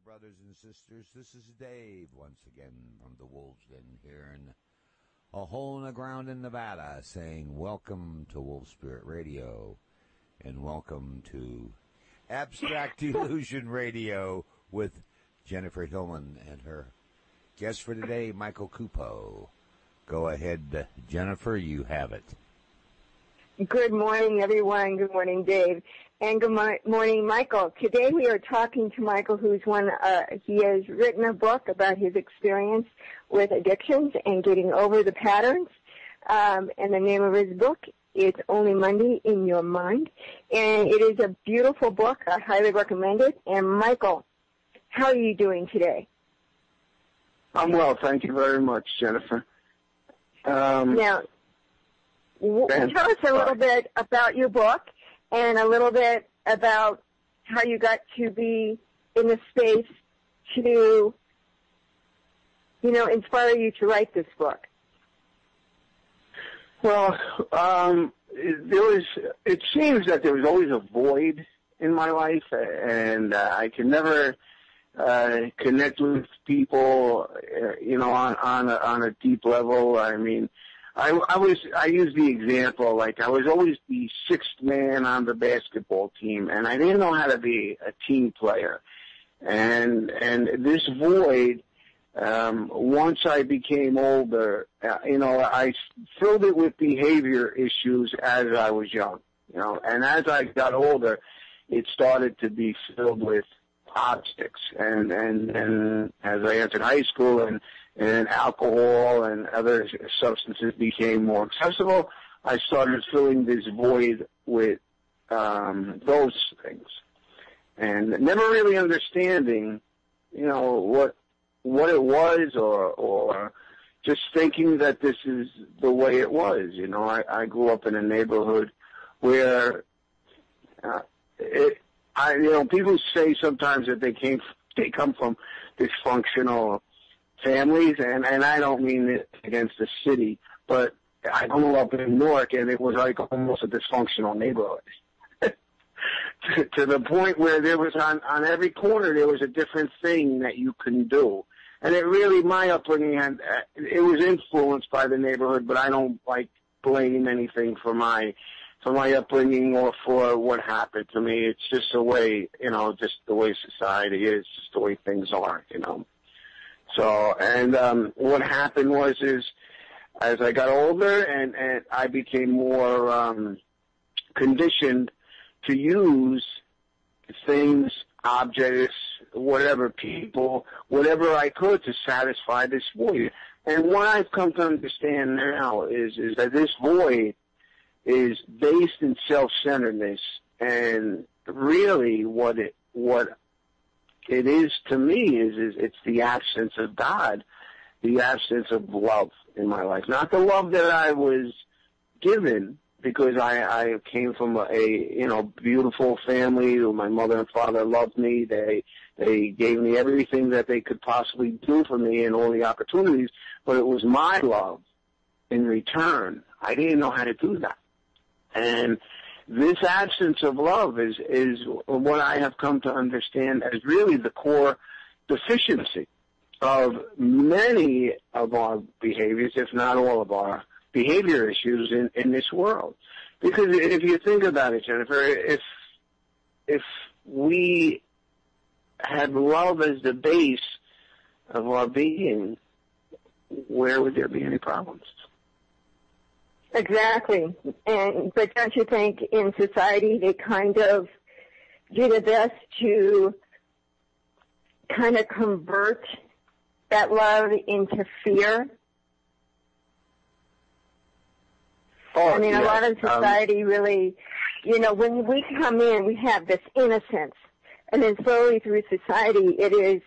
brothers and sisters. This is Dave once again from the Wolves Den here in a hole in the ground in Nevada, saying welcome to Wolf Spirit Radio and welcome to Abstract Illusion Radio with Jennifer Hillman and her guest for today, Michael Cupo. Go ahead, Jennifer, you have it. Good morning, everyone. Good morning, Dave. And good morning, Michael. Today we are talking to Michael, he has written a book about his experience with addictions and getting over the patterns. And the name of his book is Only Monday in Your Mind. And it is a beautiful book. I highly recommend it. And Michael, how are you doing today? I'm well, thank you very much, Jennifer. Now, tell us a little bit about your book and a little bit about how you got to be in the space to, inspire you to write this book. Well, it seems that there was always a void in my life, and I could never connect with people, on a deep level. I mean, I use the example, like I was always the sixth man on the basketball team, and I didn't know how to be a team player. And this void, once I became older, I filled it with behavior issues as I was young, and as I got older, it started to be filled with optics. And as I entered high school and alcohol and other substances became more accessible, I started filling this void with those things, and never really understanding, what it was, or just thinking that this is the way it was. I grew up in a neighborhood where people say sometimes that they come from dysfunctional families, and I don't mean it against the city, but I grew up in Newark, and it was like almost a dysfunctional neighborhood. to the point where there was on every corner there was a different thing that you can do. And it really, my upbringing it was influenced by the neighborhood, but I don't blame anything for my upbringing or for what happened to me. It's just the way, just the way society is, just the way things are, So, and what happened is as I got older and I became more conditioned to use things, objects, whatever, people, whatever I could to satisfy this void. And what I've come to understand now is that this void is based in self-centeredness, and really what it is to me is it's the absence of God, the absence of love in my life. Not the love that I was given, because I came from a beautiful family. My mother and father loved me. They gave me everything that they could possibly do for me and all the opportunities, but it was my love in return. I didn't know how to do that. And this absence of love is what I have come to understand as really the core deficiency of many of our behaviors, if not all of our behavior issues in this world. Because if you think about it, Jennifer, if we had love as the base of our being, where would there be any problems? Exactly. But don't you think in society they kind of do their best to kind of convert that love into fear? Oh, I mean, a lot of society really, when we come in, we have this innocence. And then slowly through society, it is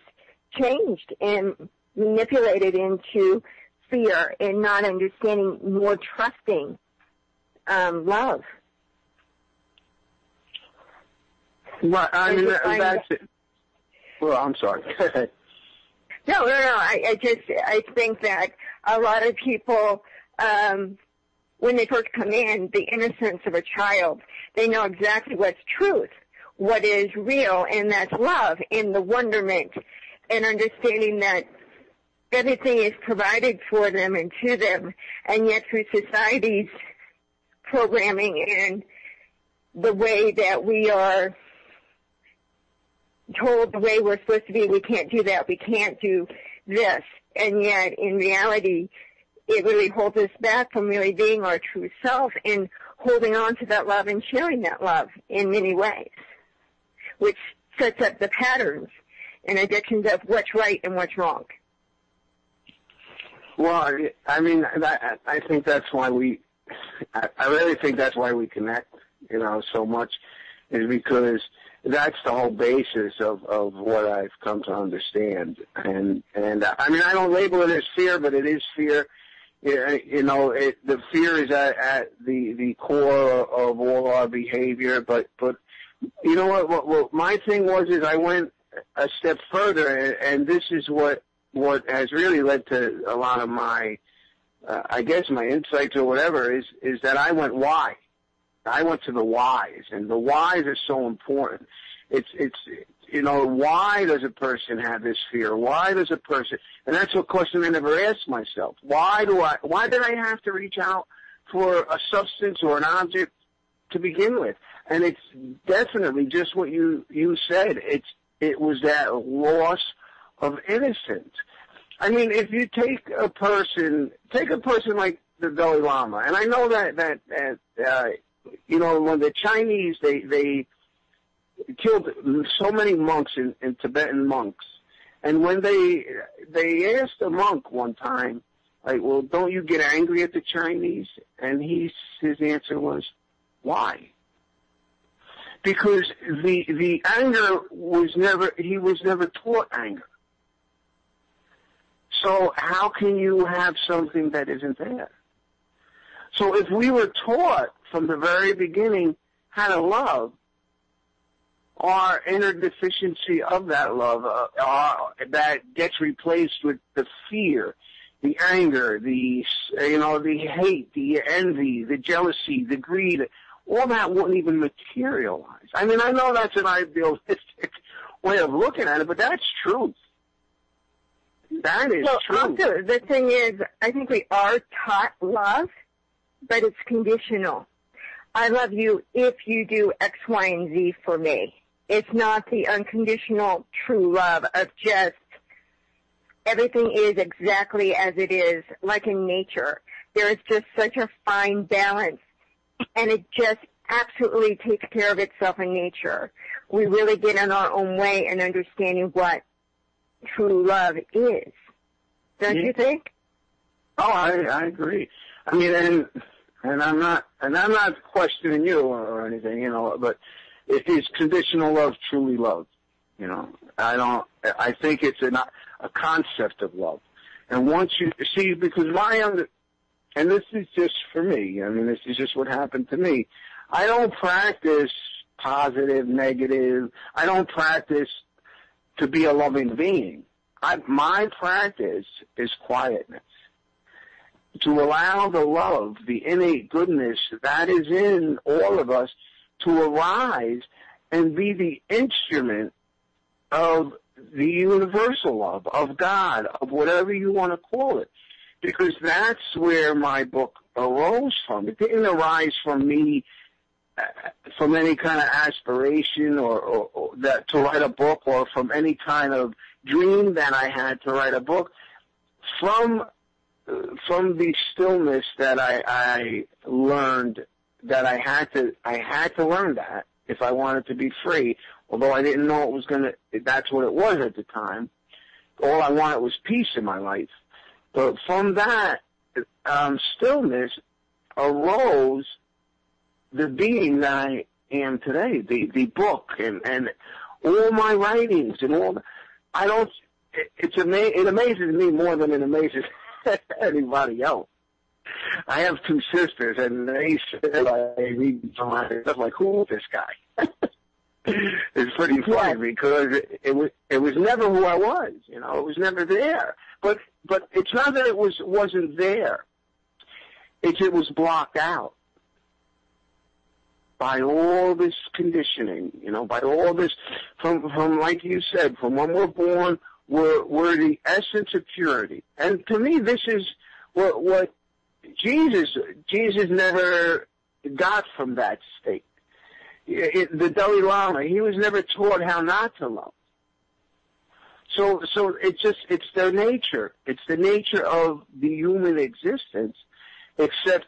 changed and manipulated into fear and not understanding, more trusting love. Well, I mean, that's it. Well, I'm sorry. No. I think that a lot of people, when they first come in, the innocence of a child, they know exactly what's truth. what is real, and that's love and the wonderment and understanding that everything is provided for them and to them, and yet through society's programming and the way that we are told the way we're supposed to be, we can't do that, we can't do this, and yet in reality it really holds us back from really being our true self and holding on to that love and sharing that love in many ways, which sets up the patterns and addictions of what's right and what's wrong. Well, I mean, I think that's why I really think that's why we connect, so much, is because that's the whole basis of what I've come to understand. And I mean, I don't label it as fear, but it is fear. The fear is at the core of all our behavior. But you know what my thing was is I went a step further, and this is what has really led to a lot of my, I guess my insights or whatever is that I went why. I went to the whys, and the whys are so important. It's why does a person have this fear? Why does a person, and that's a question I never asked myself. Why did I have to reach out for a substance or an object to begin with? And it's definitely just what you said. It was that loss of innocence. I mean, if you take a person like the Dalai Lama, and I know that when the Chinese, they killed so many monks in Tibetan monks, and when they asked a monk one time, like, well, don't you get angry at the Chinese? And his answer was, why? Because the anger he was never taught anger. So how can you have something that isn't there? So if we were taught from the very beginning how to love, our inner deficiency of that love, that gets replaced with the fear, the anger, the hate, the envy, the jealousy, the greed, all that wouldn't even materialize. I mean, I know that's an idealistic way of looking at it, but that's truth. That is true. Also, the thing is, I think we are taught love, but it's conditional. I love you if you do X, Y, and Z for me. It's not the unconditional true love of just everything is exactly as it is, like in nature. There is just such a fine balance, and it just absolutely takes care of itself in nature. We really get in our own way in understanding what true love is. Don't you think? Oh, I agree. I mean, and I'm not questioning you or anything, but is conditional love truly love? I think it's a concept of love. And once you see, because and this is just for me, I mean, this is just what happened to me. I don't practice positive, negative. I don't practice to be a loving being. My practice is quietness. To allow the love, the innate goodness that is in all of us to arise and be the instrument of the universal love, of God, of whatever you want to call it. Because that's where my book arose from. It didn't arise from me, from any kind of aspiration or that to write a book, or from any kind of dream that I had to write a book. From the stillness that I learned that I had to learn that if I wanted to be free, although I didn't know that's what it was at the time. All I wanted was peace in my life. But from that stillness arose the being that I am today, the book and all my writings and all. It amazes me more than it amazes anybody else. I have two sisters, and they read some stuff like, who is this guy? It's pretty funny because it was never who I was. It was never there. But it's not that it wasn't there. It was blocked out by all this conditioning, by all this, from like you said, from when we're born, we're the essence of purity. And to me, this is what Jesus never got from that state. The Dalai Lama, he was never taught how not to love. So it's their nature. It's the nature of the human existence, except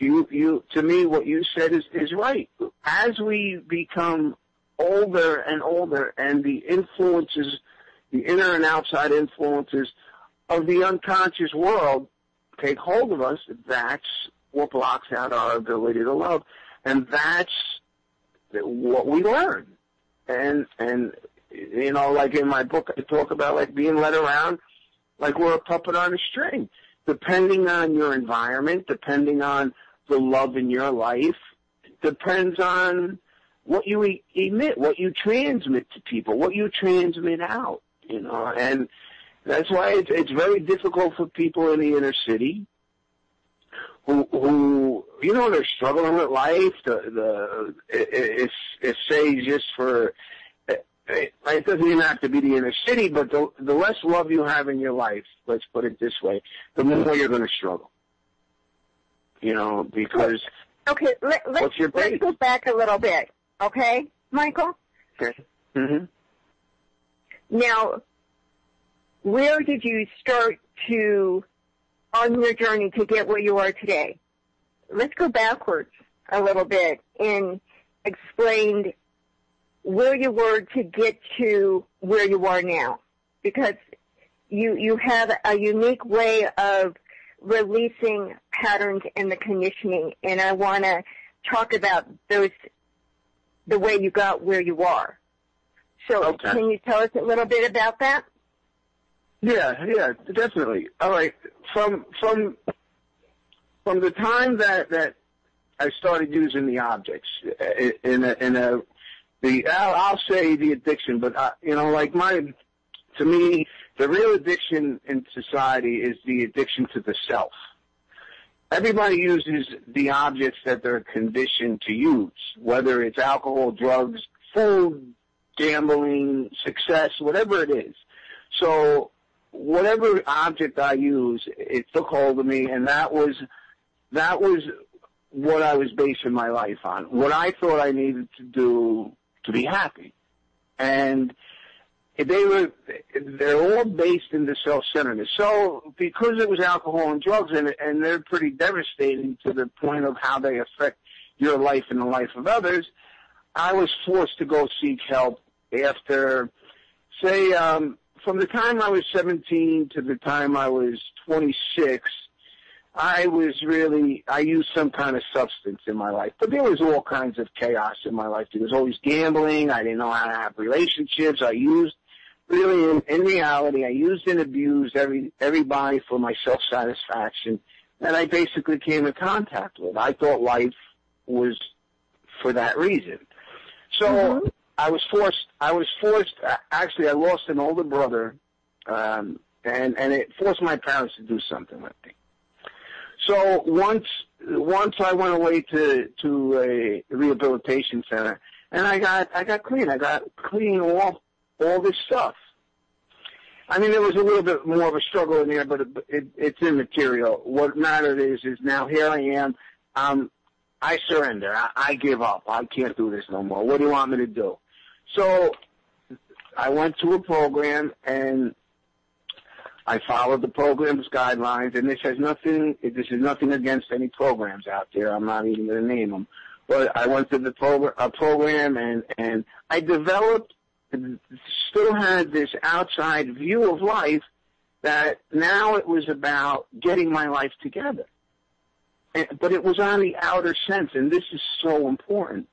to me, what you said is right. As we become older and older, and the influences, the inner and outside influences of the unconscious world take hold of us, that's what blocks out our ability to love. And that's what we learn. And like in my book, I talk about like being led around like we're a puppet on a string. Depending on your environment, depending on the love in your life, depends on what you emit, what you transmit to people, what you transmit out, and that's why it's very difficult for people in the inner city who they're struggling with life. It's say just for, it doesn't even have to be the inner city, but the less love you have in your life, let's put it this way, the more you're going to struggle. Because okay, let's go back a little bit, okay, Michael? Okay. Mm-hmm. Now, where did you start on your journey to get where you are today? Let's go backwards a little bit and explain where you were to get to where you are now, because you have a unique way of releasing patterns in the conditioning, and I want to talk about the way you got where you are. So okay. Can you tell us a little bit about that? Yeah, definitely. All right. From the time that I started using the objects I'll say the addiction, but to me, the real addiction in society is the addiction to the self. Everybody uses the objects that they're conditioned to use, whether it's alcohol, drugs, food, gambling, success, whatever it is. So whatever object I use, it took hold of me, and that was what I was basing my life on, what I thought I needed to do to be happy. And they're all based in the self-centeredness. So because it was alcohol and drugs, and they're pretty devastating to the point of how they affect your life and the life of others, I was forced to go seek help after, say, from the time I was 17 to the time I was 26, I used some kind of substance in my life. But there was all kinds of chaos in my life. There was always gambling. I didn't know how to have relationships. I used, really, in reality, I used and abused everybody for my self-satisfaction that I basically came in contact with. I thought life was for that reason. So I was forced, actually I lost an older brother, and it forced my parents to do something with me. So once I went away to a rehabilitation center, and I got clean. I got clean all this stuff. I mean, there was a little bit more of a struggle in there, but it's immaterial. What mattered is now here I am. I surrender. I give up. I can't do this no more. What do you want me to do? So I went to a program, and I followed the program's guidelines, and this is nothing against any programs out there. I'm not even going to name them. But I went to a program, and I developed, still had this outside view of life that now it was about getting my life together. But it was on the outer sense, and this is so important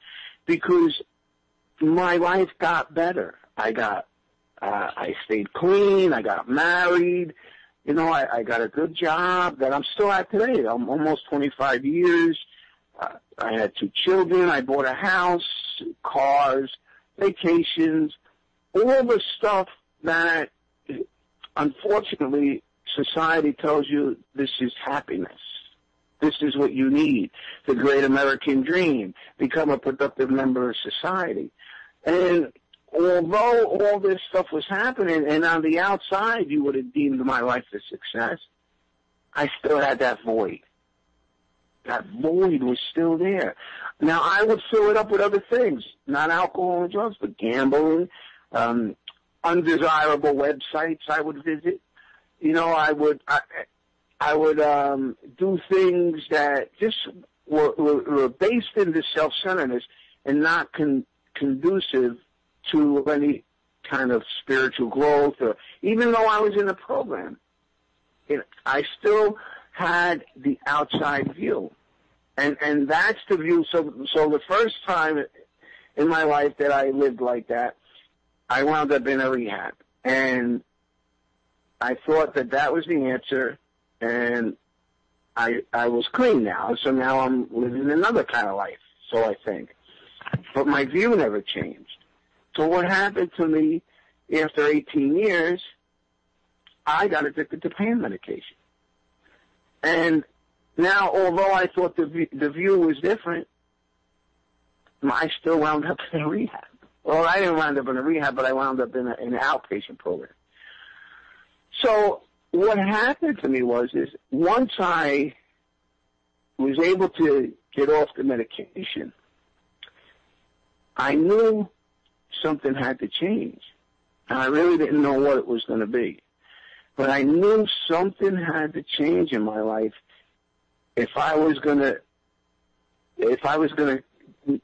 because my life got better. I stayed clean. I got married. I got a good job that I'm still at today. I'm almost 25 years. I had 2 children. I bought a house, cars, vacations, all the stuff that, unfortunately, society tells you this is happiness. This is what you need. The great American dream. Become a productive member of society. And although all this stuff was happening, and on the outside you would have deemed my life a success, I still had that void. That void was still there. Now, I would fill it up with other things, not alcohol and drugs, but gambling, undesirable websites I would visit. You know, I would do things that just were based in this self-centeredness and not conducive to any kind of spiritual growth. Or even though I was in the program, I still had the outside view. And that's the view. So the first time in my life that I lived like that, I wound up in a rehab. And I thought that was the answer, and I was clean now. So now I'm living another kind of life, so I think. But my view never changed. So what happened to me after 18 years, I got addicted to pain medication. And now, although I thought the view was different, I still wound up in a rehab. Well, I didn't wind up in a rehab, but I wound up in an outpatient program. So what happened to me was once I was able to get off the medication, I knew something had to change. And I really didn't know what it was going to be. But I knew something had to change in my life if I was going to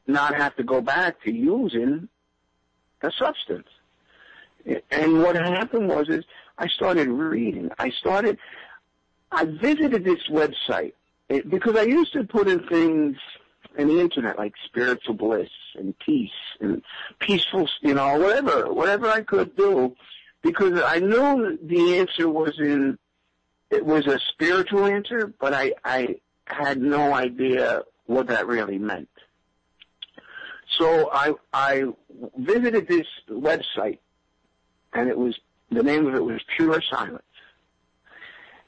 not have to go back to using a substance. And what happened was I started reading. I visited this website because I used to put in things in the internet like spiritual bliss and peace and peaceful, whatever I could do, because I knew the answer it was a spiritual answer, but I had no idea what that really meant. So I visited this website, and the name of it was Pure Silence.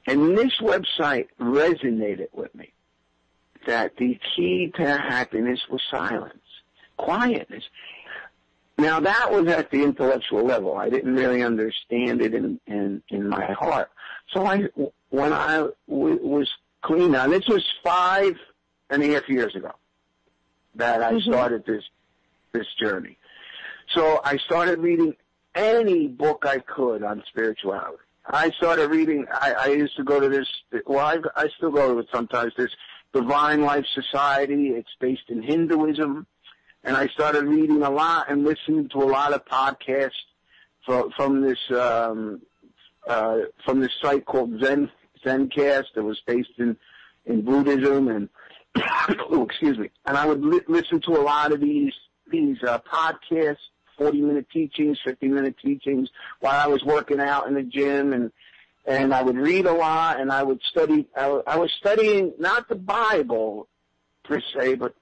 And this website resonated with me, that the key to happiness was silence, quietness. Now, that was at the intellectual level. I didn't really understand it in my heart. So when I was clean, now this was 5.5 years ago that I started this journey. So I started reading any book I could on spirituality. I started reading, I used to go to this, I still go to it sometimes, this Divine Life Society. It's based in Hinduism. And I started reading a lot and listening to a lot of podcasts from this site called Zencast that was based in Buddhism, and excuse me. And I would listen to a lot of these podcasts, 40-minute teachings, 50-minute teachings, while I was working out in the gym, and I would read a lot, and I would study. I was studying not the Bible per se, but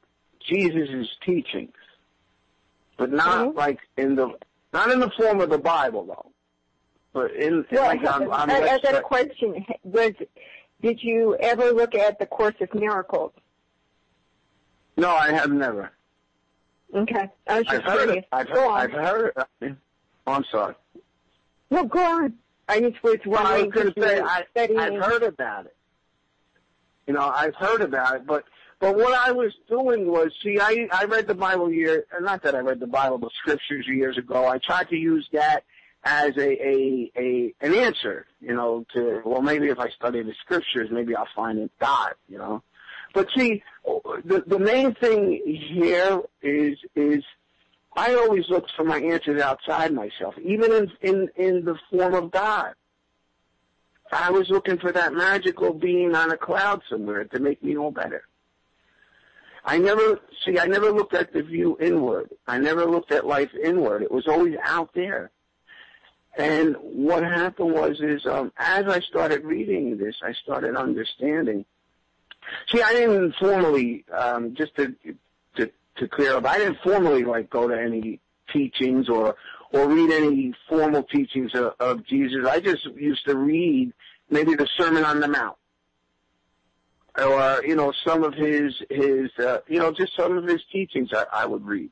Jesus' teachings, but not like not in the form of the Bible though, but I got a question. Did you ever look at the Course of Miracles? No, I have never. Okay, I was just curious. I've heard. I'm sorry. No, go on. I just was wondering. I was going to say I've heard about it. I've heard about it, but what I was doing was, I read the Bible not that I read the Bible, but scriptures years ago. I tried to use that as an answer, to, maybe if I study the scriptures, maybe I'll find God, But see, the main thing here is I always looked for my answers outside myself, even in the form of God. I was looking for that magical being on a cloud somewhere to make me all better. I never looked at the view inward. I never looked at life inward. It was always out there. And what happened was as I started reading this, I started understanding. See, I didn't formally, just to clear up, I didn't formally go to any teachings or read any formal teachings of Jesus. I just used to read maybe the Sermon on the Mount. some of his just some of his teachings I would read.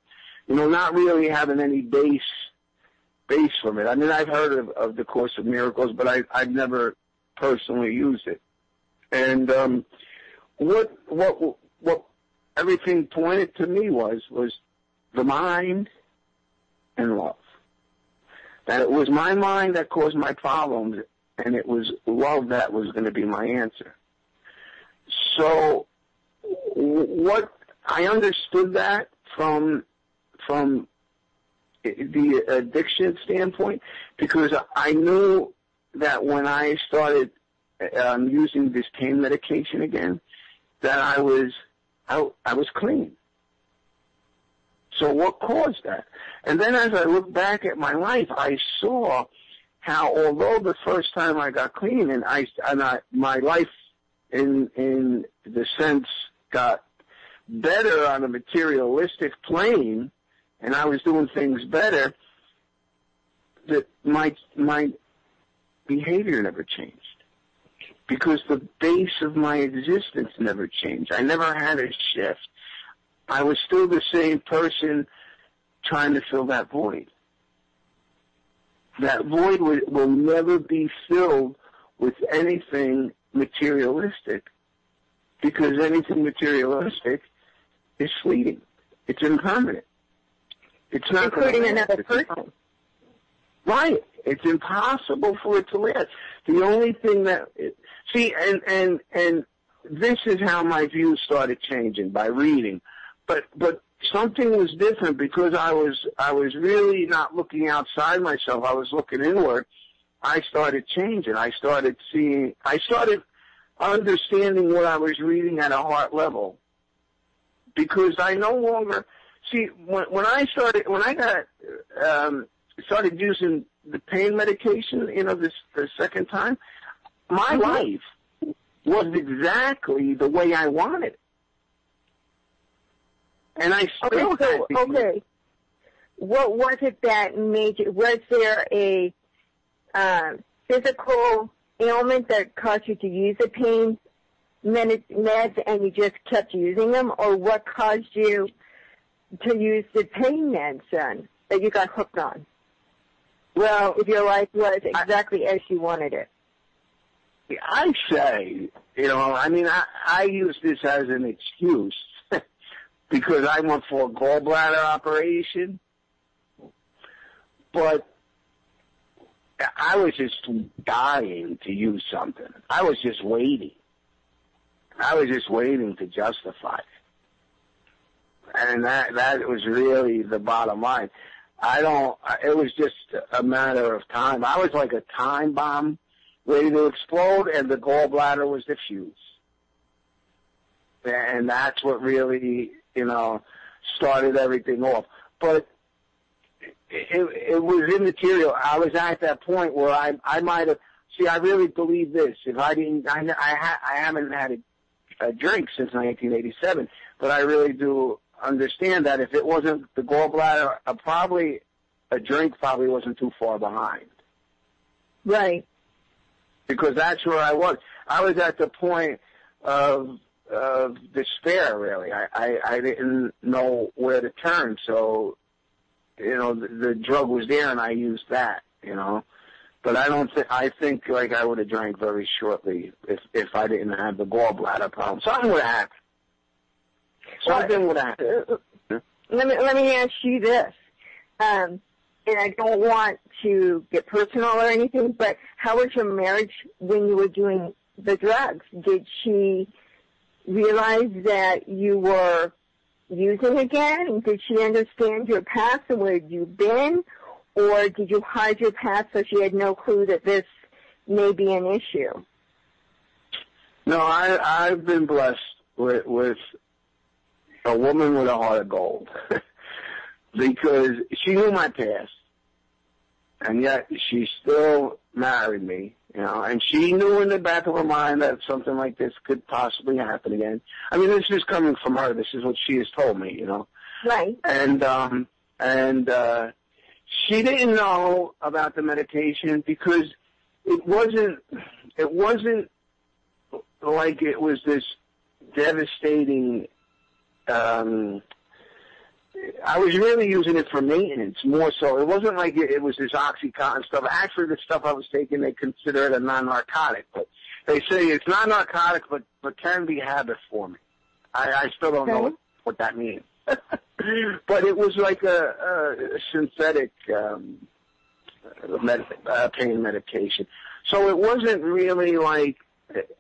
Not really having any base from it. I mean, I've heard of the Course of Miracles, but I've never personally used it. And what everything pointed to me was the mind and love. That it was my mind that caused my problems, and it was love that was going to be my answer. So what I understood that from the addiction standpoint, because I knew that when I started using this pain medication again, that I was clean. So what caused that? And then as I look back at my life, I saw how, although the first time I got clean, and my life in the sense got better on a materialistic plane, and I was doing things better, that my behavior never changed. Because the base of my existence never changed. I never had a shift. I was still the same person trying to fill that void. That void will never be filled with anything materialistic, because anything materialistic is fleeting. It's impermanent. It's not including another person. Right. It's impossible for it to last. The only thing that and this is how my views started changing, by reading. But something was different, because I was really not looking outside myself. I was looking inward. I started changing. I started understanding what I was reading at a heart level, because I no longer when I started using the pain medication, the second time, my life was exactly the way I wanted. And I still okay. What was it that made you? Was there a physical ailment that caused you to use the pain meds, and you just kept using them, or what caused you to use the pain meds then that you got hooked on? Well, if your life was exactly as you wanted it. I say, I use this as an excuse because I went for a gallbladder operation, but I was just dying to use something. I was just waiting. I was just waiting to justify it. And that was really the bottom line. It was just a matter of time. I was like a time bomb ready to explode, and the gallbladder was the fuse. And that's what really, started everything off. But it was immaterial. I was at that point where I might have, I really believe this. If I didn't, I haven't had a drink since 1987, but I really do understand that if it wasn't the gallbladder, a drink probably wasn't too far behind. Right. Because that's where I was. I was at the point of despair, really. I didn't know where to turn, so, the drug was there and I used that, But I think like I would have drank very shortly if I didn't have the gallbladder problem. Something would have happened. Something would have happened. Let me ask you this. And I don't want to get personal or anything, but how was your marriage when you were doing the drugs? Did she realize that you were using again? Did she understand your past and where you've been? Or did you hide your past so she had no clue that this may be an issue? No, I've been blessed with a woman with a heart of gold. Because she knew my past, and yet she still married me, and she knew in the back of her mind that something like this could possibly happen again. I mean, this is coming from her. This is what she has told me, Right. And she didn't know about the medication because it wasn't like it was this devastating. I was really using it for maintenance more so. It wasn't like it was this OxyContin stuff. Actually, the stuff I was taking, they consider it a non-narcotic. But they say it's not narcotic, but can be habit forming. I still don't know what that means. But it was like a synthetic pain medication. So it wasn't really like,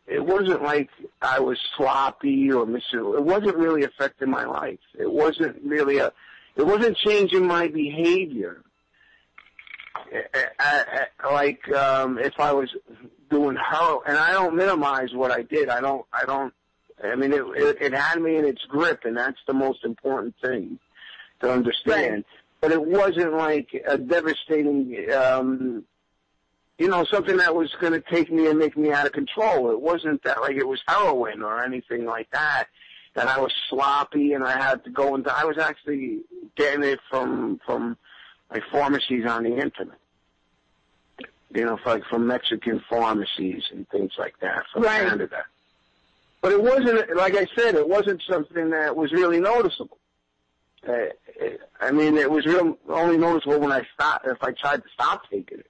it wasn't like I was sloppy or miserable. It wasn't really affecting my life. It wasn't really it wasn't changing my behavior. Like, if I was doing heroin, and I don't minimize what I did. I mean, it had me in its grip, and that's the most important thing to understand. Right. But it wasn't like a devastating, something that was going to take me and make me out of control. It wasn't that like it was heroin or anything like that I was sloppy and I had to go into. I was actually getting it from like pharmacies on the internet. Like from Mexican pharmacies and things like that from Canada. But it wasn't, like I said, it wasn't something that was really noticeable. I mean, it was only noticeable when if I tried to stop taking it.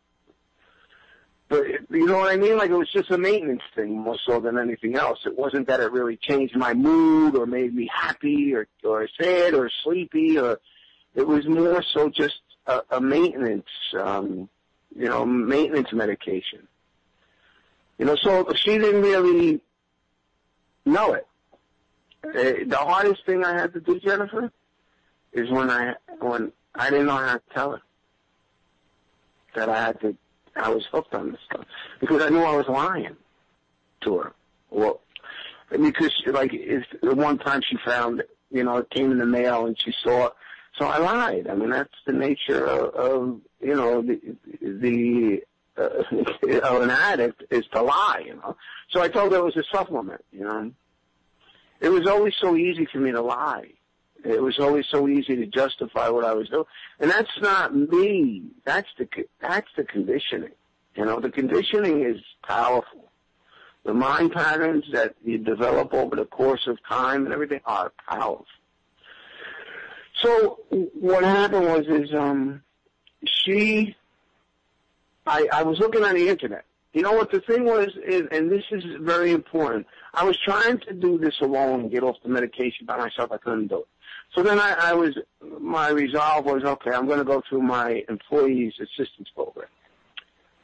But you know what I mean? Like, it was just a maintenance thing more so than anything else. It wasn't that it really changed my mood or made me happy or sad or sleepy, or it was more so just a maintenance, maintenance medication. So she didn't really know it. The hardest thing I had to do, Jennifer, is when I didn't know how to tell her that I was hooked on this stuff, because I knew I was lying to her. Well, because the one time she found it, it came in the mail and she saw it, so I lied. I mean, that's the nature of of an addict, is to lie. So I told her it was a supplement. It was always so easy for me to lie. It was always so easy to justify what I was doing. And that's not me. That's the conditioning. The conditioning is powerful. The mind patterns that you develop over the course of time and everything are powerful. So what happened was I was looking on the internet. What the thing was, and this is very important, I was trying to do this alone and get off the medication by myself. I couldn't do it. So then my resolve was, okay, I'm going to go through my employees assistance program.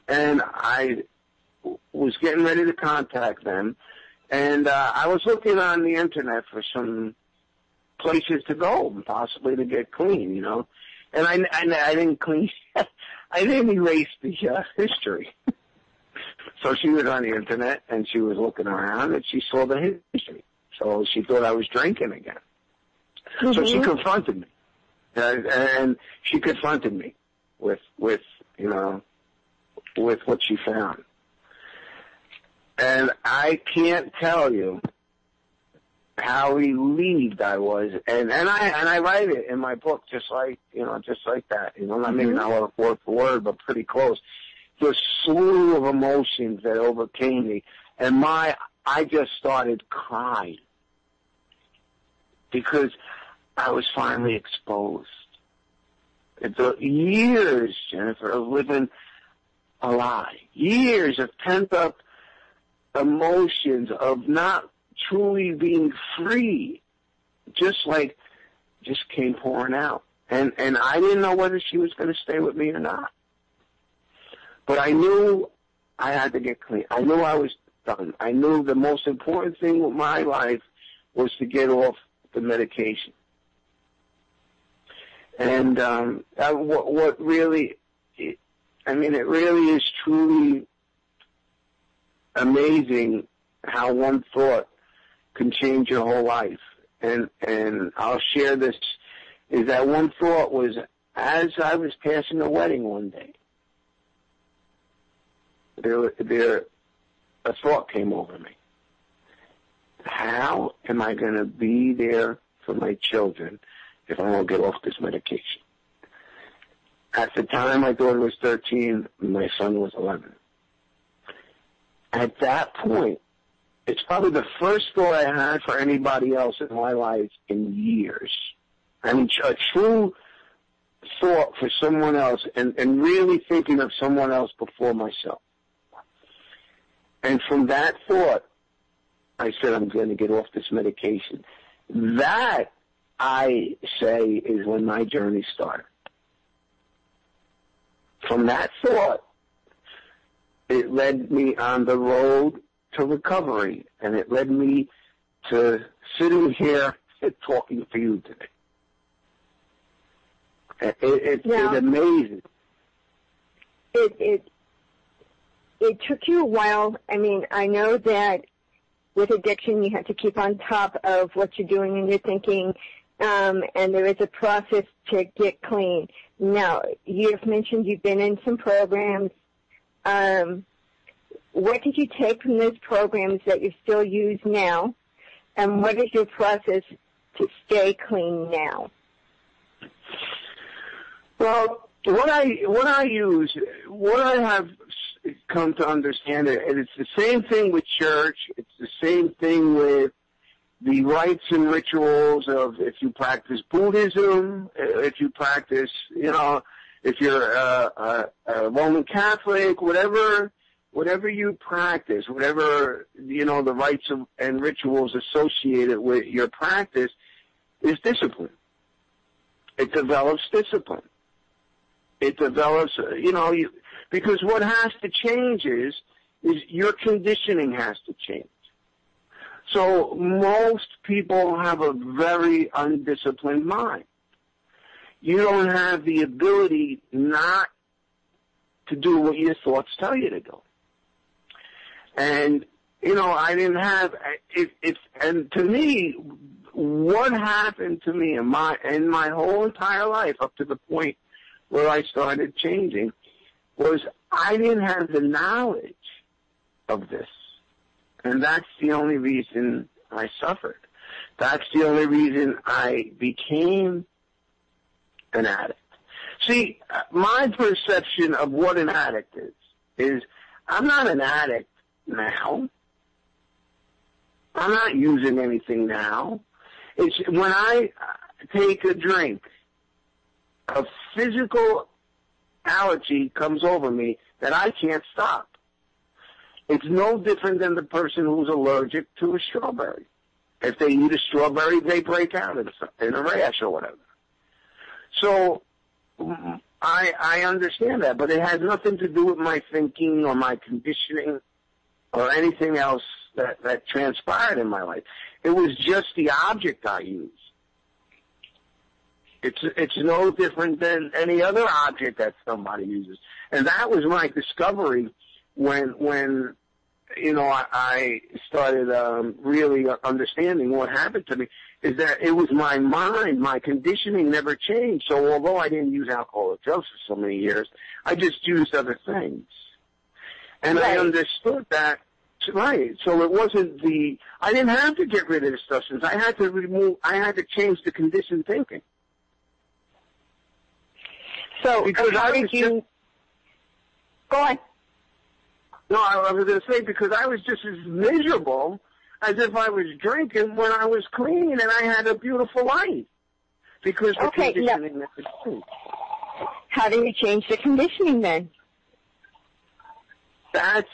And I was getting ready to contact them, and I was looking on the internet for some places to go, possibly to get clean, And I didn't clean, I didn't erase the history. So she was on the internet, and she was looking around, and she saw the history. So she thought I was drinking again. Mm-hmm. So she confronted me, and she confronted me with what she found. And I can't tell you how relieved I was, and I write it in my book just like that. Maybe not word for word, but pretty close. The slew of emotions that overcame me, and I just started crying because I was finally exposed. The years, Jennifer, of living a lie, years of pent-up emotions of not truly being free, just came pouring out. And I didn't know whether she was going to stay with me or not. But I knew I had to get clean. I knew I was done. I knew the most important thing with my life was to get off the medication. And what really, it really is truly amazing how one thought can change your whole life. And I'll share this, is that one thought was, as I was passing a wedding one day, a thought came over me. How am I going to be there for my children if I don't get off this medication? At the time, my daughter was 13, my son was 11. At that point, It's probably the first thought I had for anybody else in my life in years. I mean, a true thought for someone else and really thinking of someone else before myself. And from that thought, I said, I'm going to get off this medication. That, I say, is when my journey started. From that thought, it led me on the road to recovery, and it led me to sitting here and talking to you today. It's amazing. It took you a while. I mean, I know that with addiction, you have to keep on top of what you're doing and you're thinking, and there is a process to get clean. Now, you've mentioned you've been in some programs. What did you take from those programs that you still use now, and what is your process to stay clean now? Well, what I have come to understand, and it's the same thing with church. It's the same thing with the rites and rituals of if you practice Buddhism, if you practice, if you're a Roman Catholic, whatever you practice, whatever, the rites and rituals associated with your practice is discipline. It develops discipline. It develops, because what has to change is your conditioning has to change. So most people have a very undisciplined mind. You don't have the ability not to do what your thoughts tell you to do. And, I didn't have, and to me, what happened to me in my whole entire life up to the point where I started changing was I didn't have the knowledge of this. And that's the only reason I suffered. That's the only reason I became an addict. See, my perception of what an addict is I'm not an addict now. I'm not using anything now. It's when I take a drink, a physical allergy comes over me that I can't stop. It's no different than the person who's allergic to a strawberry. If they eat a strawberry, they break out in a rash or whatever. So I understand that, but it has nothing to do with my thinking or my conditioning or anything else that transpired in my life. It was just the object I used. It's no different than any other object that somebody uses. And that was my discovery when I started really understanding what happened to me, is that it was my mind. My conditioning never changed. So although I didn't use alcohol or drugs for so many years, I just used other things. And right. I understood that, right. So it wasn't I didn't have to get rid of the substance. I had to change the conditioned thinking. So how did you go on? No, I was going to say because I was just as miserable as if I was drinking when I was clean and I had a beautiful life. Because the conditioning never changed. How do you change the conditioning then? That's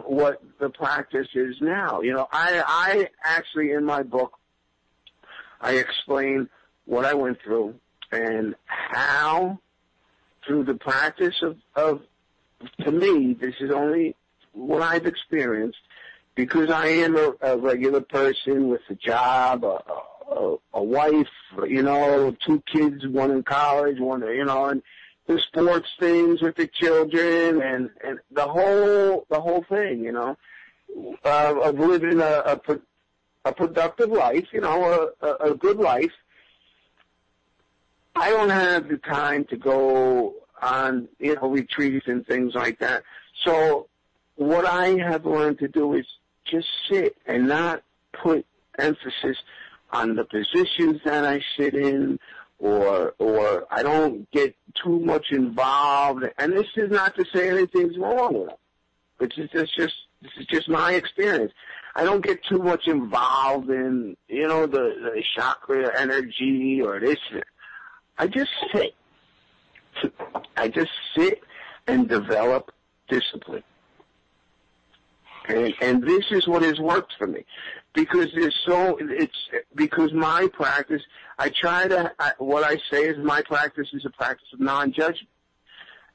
what the practice is now. I actually in my book I explain what I went through and how through the practice of to me, this is only what I've experienced because I am a regular person with a job, a wife, 2 kids, one in college, one, and the sports things with the children and the whole thing, of living a productive life, a good life. I don't have the time to go on, retreats and things like that. So what I have learned to do is just sit and not put emphasis on the positions that I sit in or I don't get too much involved. And this is not to say anything's wrong with it. It's just This is just my experience. I don't get too much involved in, the chakra energy or this. I just sit. I just sit and develop discipline. And this is what has worked for me. Because because my practice, what I say is my practice is a practice of non-judgment.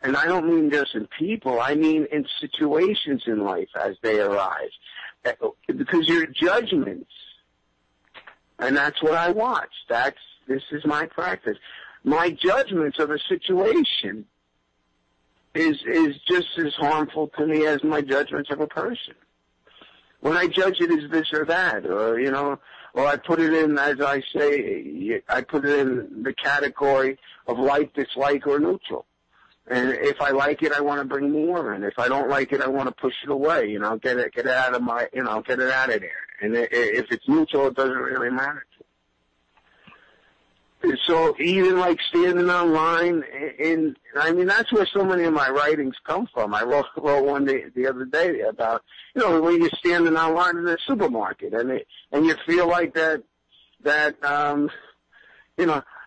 And I don't mean just in people, I mean in situations in life as they arise. Because your judgments, and that's what I watch. This is my practice. My judgments of a situation is just as harmful to me as my judgments of a person. When I judge it as this or that, or I put it in, as I say, I put it in the category of like, dislike, or neutral. And if I like it, I want to bring more in. If I don't like it, I want to push it away. Get it out of get it out of there. And if it's neutral, it doesn't really matter. So even like standing online, that's where so many of my writings come from. I wrote one the other day about, when you're standing online in the supermarket and you feel like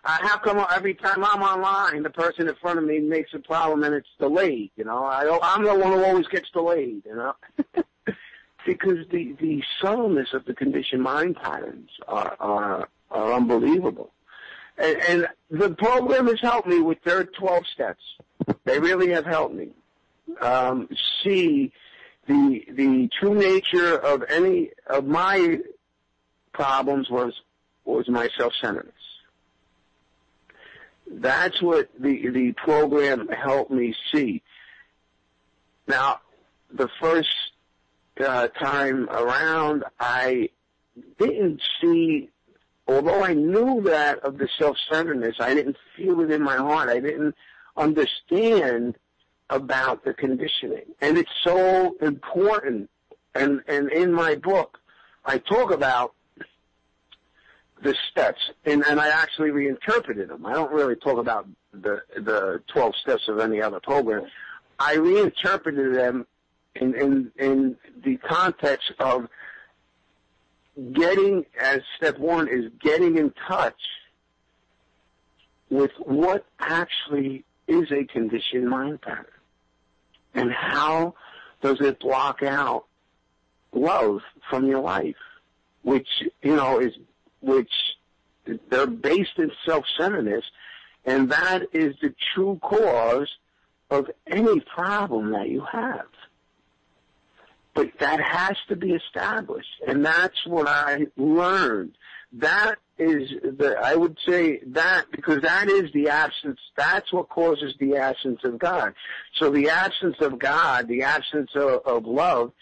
how come every time I'm online, the person in front of me makes a problem and it's delayed, I'm the one who always gets delayed, because the subtleness of the conditioned mind patterns are unbelievable. And the program has helped me with their 12 steps. They really have helped me see the true nature of any of my problems was my self-centeredness. That's what the program helped me see. Now, the first time around, I didn't see. Although I knew that of the self-centeredness, I didn't feel it in my heart. I didn't understand about the conditioning. And it's so important. And in my book, I talk about the steps. And I actually reinterpreted them. I don't really talk about the 12 steps of any other program. I reinterpreted them in the context of as step one is getting in touch with what actually is a conditioned mind pattern and how does it block out love from your life, which they're based in self-centeredness, and that is the true cause of any problem that you have. But that has to be established, and that's what I learned. That is I would say that, because that is the absence, that's what causes the absence of God. So the absence of God, the absence of love,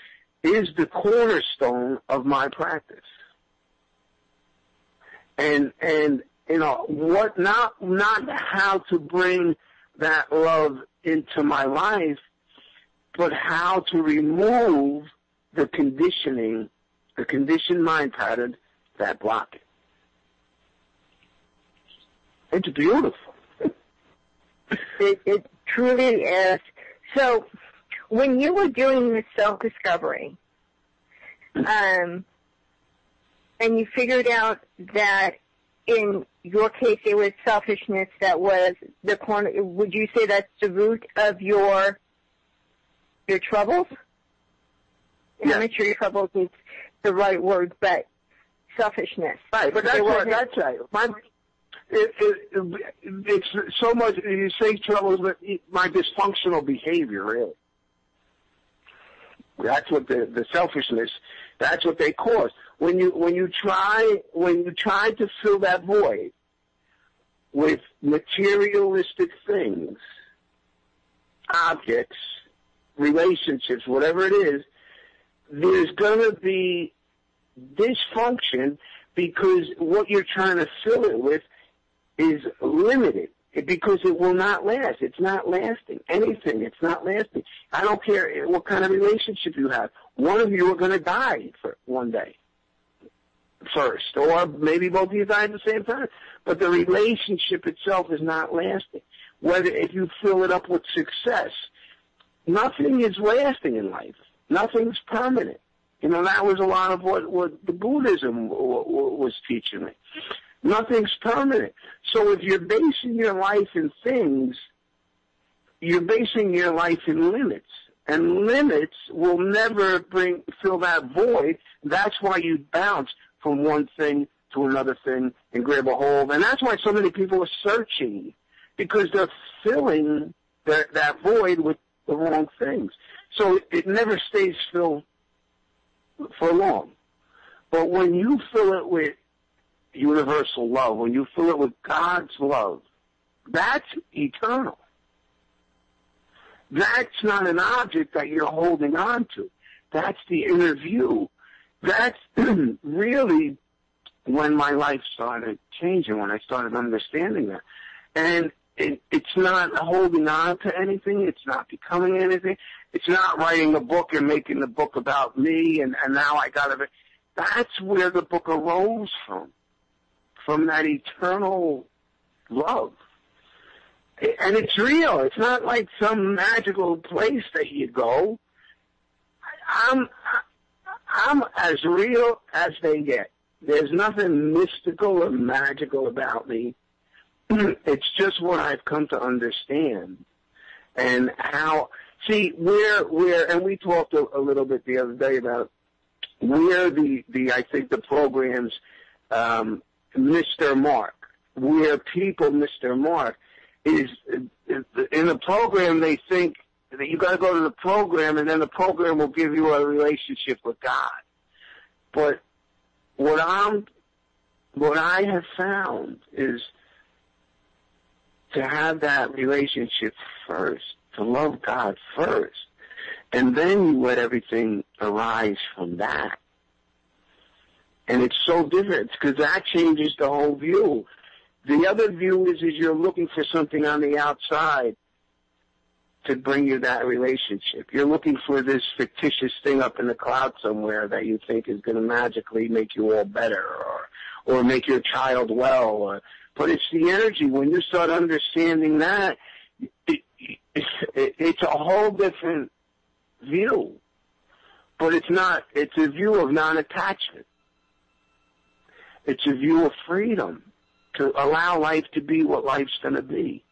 is the cornerstone of my practice. And what, not how to bring that love into my life, but how to remove the conditioning, the conditioned mind pattern that block it. It's beautiful. It truly is. So when you were doing this self-discovery, and you figured out that in your case it was selfishness that was the corner, would you say that's the root of your troubles? Yeah. I'm not sure your troubles is the right word, but selfishness. Right, but that's right. It's so much, you say troubles, but my dysfunctional behavior, really. That's what the selfishness, that's what they cause. When you try to fill that void with materialistic things, objects, relationships, whatever it is, there's going to be dysfunction because what you're trying to fill it with is limited, because it will not last. It's not lasting. Anything, it's not lasting. I don't care what kind of relationship you have. One of you are going to die for one day first, or maybe both of you die at the same time. But the relationship itself is not lasting. Whether if you fill it up with success, nothing is lasting in life. Nothing's permanent. You know, that was a lot of what the Buddhism was teaching me. Nothing's permanent. So if you're basing your life in things, you're basing your life in limits. And limits will never fill that void. That's why you bounce from one thing to another thing and grab a hold. And that's why so many people are searching, because they're filling that void with the wrong things. So it never stays filled for long. But when you fill it with universal love, when you fill it with God's love, that's eternal. That's not an object that you're holding on to. That's the inner view. That's really when my life started changing, when I started understanding that. And it's not holding on to anything. It's not becoming anything. It's not writing a book and making the book about me and now I got to. That's where the book arose from that eternal love. And it's real. It's not like some magical place that you go. I'm as real as they get. There's nothing mystical or magical about me. It's just what I've come to understand. And how, see, where, and we talked a little bit the other day about where I think the programs, Mr. Mark, where people Mr. Mark, is in the program they think that you got to go to the program and then the program will give you a relationship with God. But what I have found is to have that relationship first, to love God first, and then you let everything arise from that. And it's so different because that changes the whole view. The other view is you're looking for something on the outside to bring you that relationship. You're looking for this fictitious thing up in the cloud somewhere that you think is going to magically make you all better or make your child well. But it's the energy. When you start understanding that, it's a whole different view. But it's not. It's a view of non-attachment. It's a view of freedom, to allow life to be what life's going to be.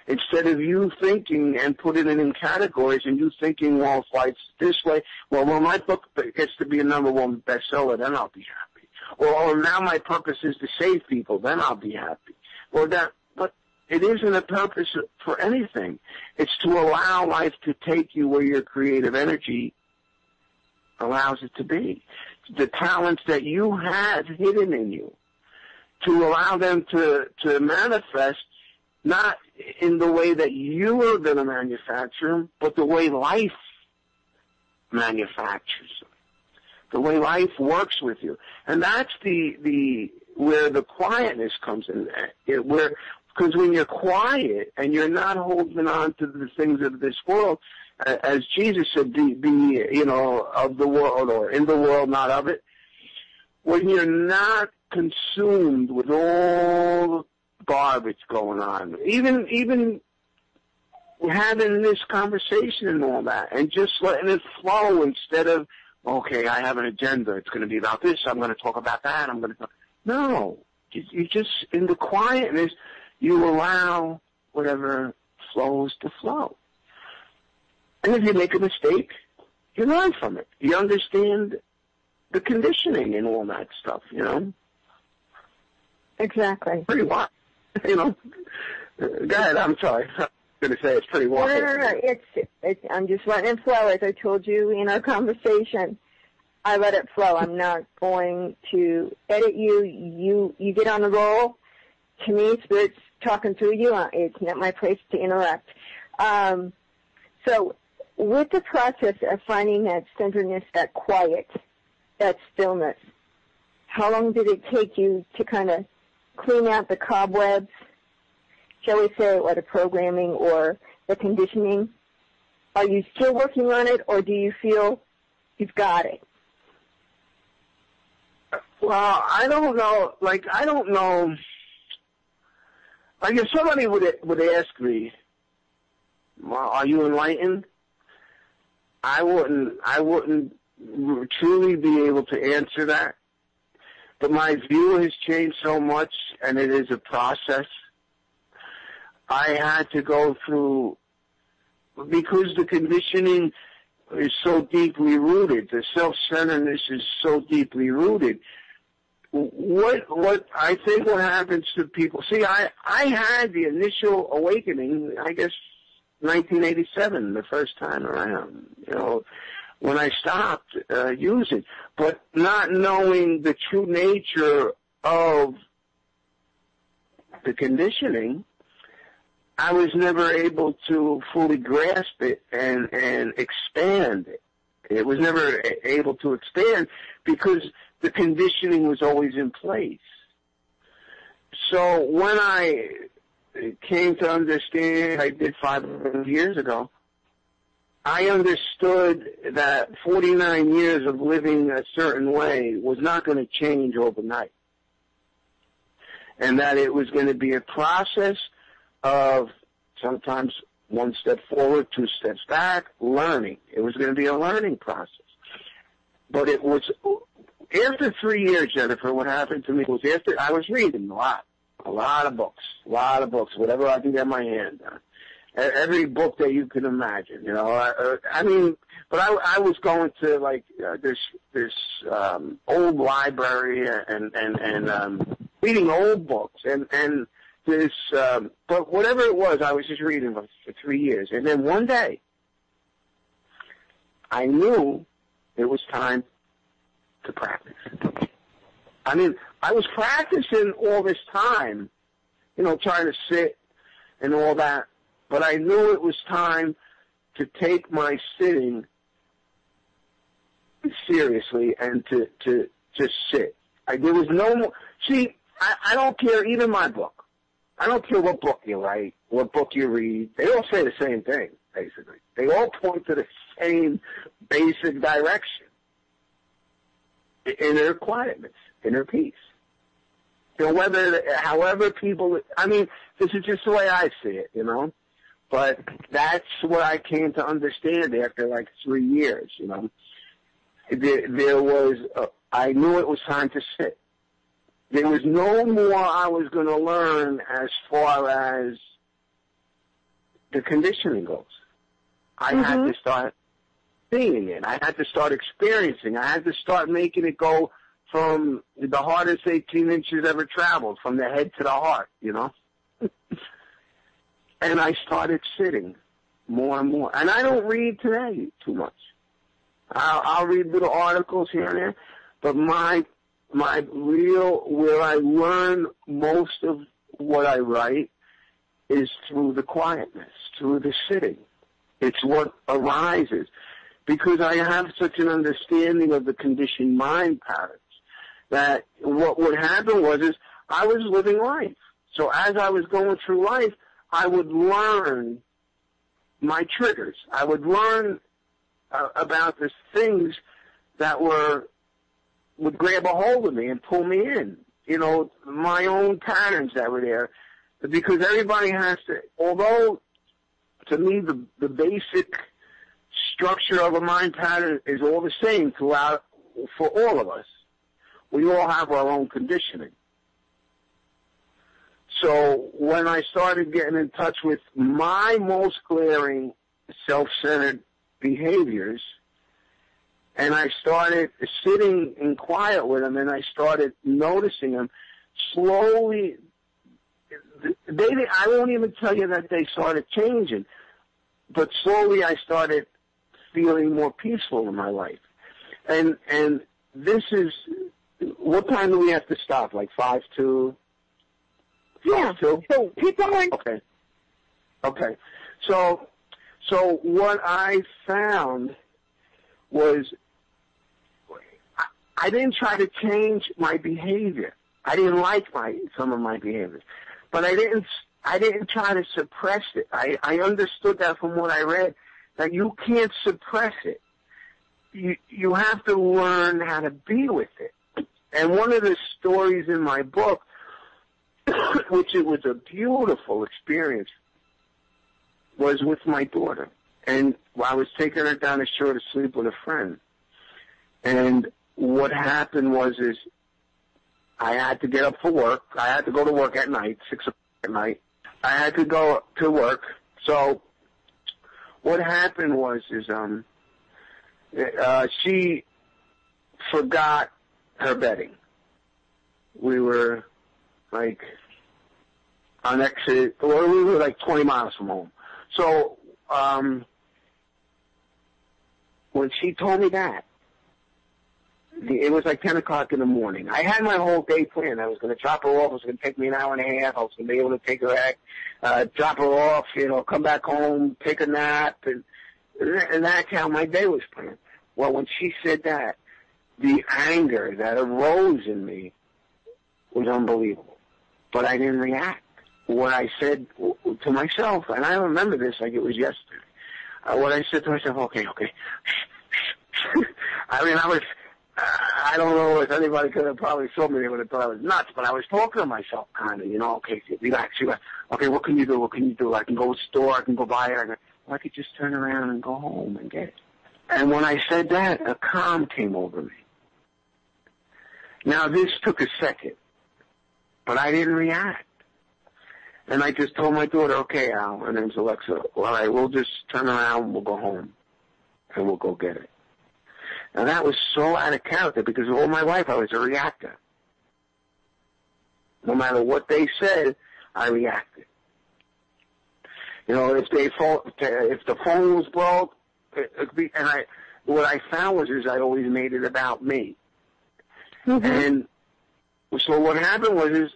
Instead of you thinking and putting it in categories and you thinking, well, if life's this way, well, when my book gets to be a #1 bestseller, then I'll be happy. Or now my purpose is to save people, then I'll be happy. But it isn't a purpose for anything. It's to allow life to take you where your creative energy allows it to be. The talents that you have hidden in you, to allow them to manifest, not in the way that you are going to manufacture them, but the way life manufactures them, the way life works with you. And that's where the quietness comes in. Because when you're quiet and you're not holding on to the things of this world, as Jesus said, be of the world or in the world, not of it. When you're not consumed with all the garbage going on, even having this conversation and all that, and just letting it flow instead of, okay, I have an agenda. It's going to be about this. I'm going to talk about that. No, you just, in the quietness, you allow whatever flows to flow. And if you make a mistake, you learn from it. You understand the conditioning and all that stuff, Exactly. Pretty wild, Go ahead, I'm sorry. I was going to say it's pretty wild. No. I'm just letting it flow. As I told you in our conversation, I let it flow. I'm not going to edit you. You get on the roll. To me, Spirit's talking through you. It's not my place to interrupt. So with the process of finding that centeredness, that quiet, that stillness, how long did it take you to kind of clean out the cobwebs, shall we say, or the programming or the conditioning? Are you still working on it, or do you feel you've got it? Well, I don't know. Like if somebody would ask me, well, are you enlightened? I wouldn't truly be able to answer that. But my view has changed so much, and it is a process. I had to go through, because the conditioning is so deeply rooted, the self-centeredness is so deeply rooted. What I think what happens to people, see, I had the initial awakening, I guess, 1987, the first time around, when I stopped using, but not knowing the true nature of the conditioning, I was never able to fully grasp it and expand it. It was never able to expand because the conditioning was always in place. So when I came to understand, I did 5 years ago, I understood that 49 years of living a certain way was not going to change overnight. And that it was going to be a process of sometimes one step forward, 2 steps back, learning. It was going to be a learning process. But it was, after 3 years, Jennifer, what happened to me was after, I was reading a lot of books, whatever I could get my hand on. Every book that you can imagine, I mean, but I was going to like this old library and reading old books and this, but whatever it was, I was just reading for 3 years, and then one day, I knew it was time to practice. I mean, I was practicing all this time, trying to sit and all that. But I knew it was time to take my sitting seriously and to just sit. There was no more. See, I don't care, even my book. I don't care what book you write, what book you read. They all say the same thing, basically. They all point to the same basic direction. Inner quietness, inner peace. However people, I mean, this is just the way I see it, But that's what I came to understand after like 3 years, There was, I knew it was time to sit. There was no more I was going to learn as far as the conditioning goes. I had to start seeing it. I had to start experiencing. I had to start making it go from the hardest 18 inches ever traveled, from the head to the heart, And I started sitting more and more. And I don't read today too much. I'll read little articles here and there, but my where I learn most of what I write is through the quietness, through the sitting. It's what arises. Because I have such an understanding of the conditioned mind patterns that what would happen was I was living life. So as I was going through life, I would learn my triggers. I would learn about the things that would grab a hold of me and pull me in. My own patterns that were there. Because everybody has to, although to me the basic structure of a mind pattern is all the same throughout, for all of us, we all have our own conditioning. So when I started getting in touch with my most glaring self-centered behaviors, and I started sitting in quiet with them, and I started noticing them, slowly, I won't even tell you that they started changing, but slowly I started feeling more peaceful in my life. And this is, what time do we have to stop? Like 5:02? Yeah. So keep going. Okay. So what I found was I didn't try to change my behavior. I didn't like some of my behaviors, but I didn't try to suppress it. I understood that from what I read, that you can't suppress it. You have to learn how to be with it. And one of the stories in my book, which it was a beautiful experience, was with my daughter. And I was taking her down the shore to sleep with a friend. And what happened was I had to get up for work. I had to go to work at night, 6 o'clock at night. I had to go to work. So what happened was she forgot her bedding. We were like on exit, or we were like 20 miles from home. So when she told me that, it was like 10 o'clock in the morning. I had my whole day planned. I was going to drop her off. It was going to take me an hour and a half. I was going to be able to take her back, drop her off, come back home, take a nap, and that's how my day was planned. Well, when she said that, the anger that arose in me was unbelievable. But I didn't react. What I said to myself, and I remember this like it was yesterday, what I said to myself, okay. I mean, I don't know if anybody could have probably saw me, they would have thought I was nuts, but I was talking to myself kind of, okay, relax. Okay, what can you do? I can go to the store, I can go buy it, I could just turn around and go home and get it. And when I said that, a calm came over me. Now, this took a second, but I didn't react. And I just told my daughter, okay, Al, her name's Alexa, all right, we'll just turn around, we'll go home, and we'll go get it. Now, that was so out of character because all my life I was a reactor. No matter what they said, I reacted. If the phone was broke, what I found was I always made it about me. Mm-hmm. And so what happened was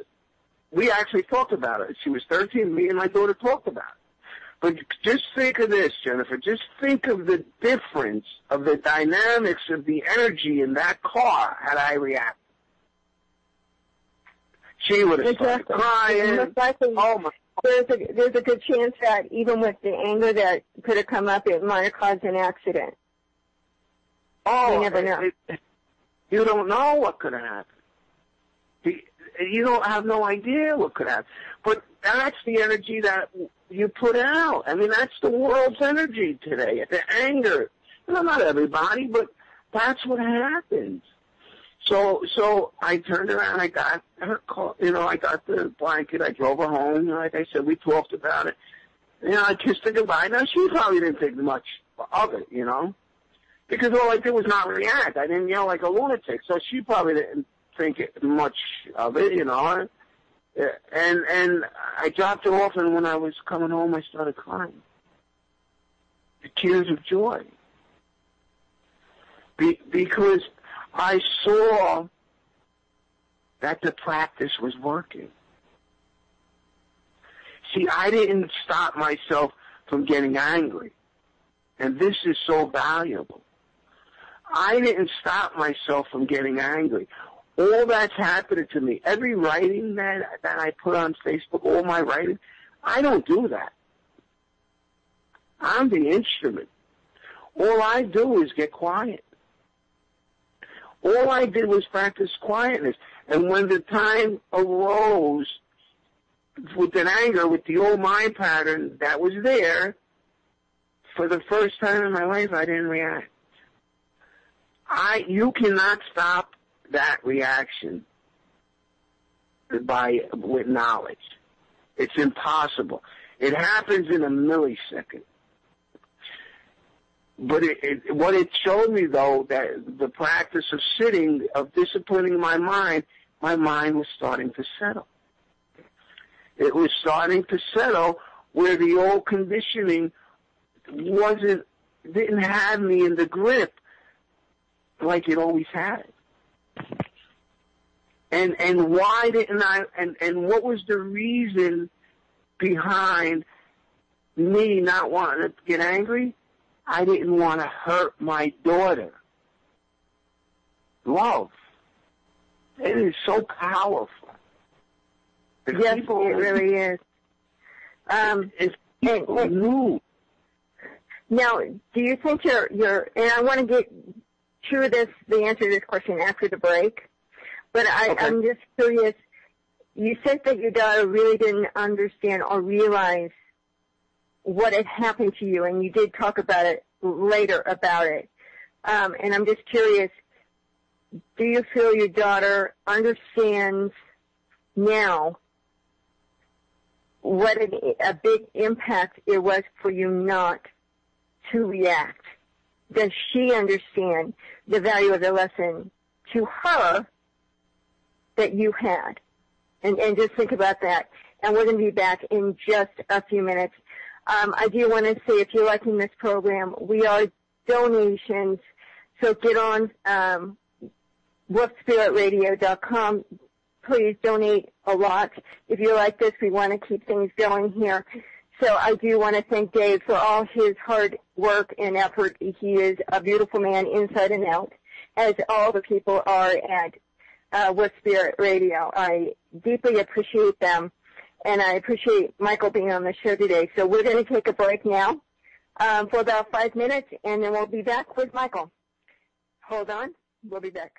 we actually talked about it. She was 13, me and my daughter talked about it. But just think of this, Jennifer. Just think of the difference of the dynamics of the energy in that car had I reacted. She would have started crying. Oh my. There's a good chance that even with the anger that could have come up, it might have caused an accident. Oh, you never know. You don't know what could have happened. You don't have no idea what could happen. But that's the energy that you put out. I mean, that's the world's energy today. The anger. Not everybody, but that's what happens. So I turned around. I got her call. I got the blanket. I drove her home. Like I said, we talked about it. I kissed her goodbye. Now, she probably didn't think much of it, because all I did was not react. I didn't yell like a lunatic. So she probably didn't think much of it, And I dropped her off, and when I was coming home, I started crying. The tears of joy. Because I saw that the practice was working. See, I didn't stop myself from getting angry. And this is so valuable. I didn't stop myself from getting angry. All that's happening to me, every writing that I put on Facebook, all my writing, I don't do that. I'm the instrument. All I do is get quiet. All I did was practice quietness. And when the time arose with an anger, with the old mind pattern that was there, for the first time in my life, I didn't react. You cannot stop that reaction with knowledge. It's impossible. It happens in a millisecond. But what it showed me, though, that the practice of sitting, of disciplining my mind was starting to settle. It was starting to settle where the old conditioning didn't have me in the grip like it always had. And why didn't I, and what was the reason behind me not wanting to get angry? I didn't want to hurt my daughter. Love. It is so powerful. Yes, it really is. It's new. Now, do you think you're, and I want to get to the answer to this question after the break, but I'm just curious. You said that your daughter really didn't understand or realize what had happened to you, and you did talk about it later about it. And I'm just curious, do you feel your daughter understands now what a big impact it was for you not to react? Does she understand the value of the lesson to her that you had? And just think about that. And we're going to be back in just a few minutes. I do want to say, if you're liking this program, we are donations. So get on wolfspiritradio.com. Please donate a lot. If you like this, we want to keep things going here. So I do want to thank Dave for all his hard work and effort. He is a beautiful man inside and out, as all the people are at Wolf Spirit Radio. I deeply appreciate them, and I appreciate Michael being on the show today. So we're going to take a break now for about 5 minutes, and then we'll be back with Michael. Hold on. We'll be back.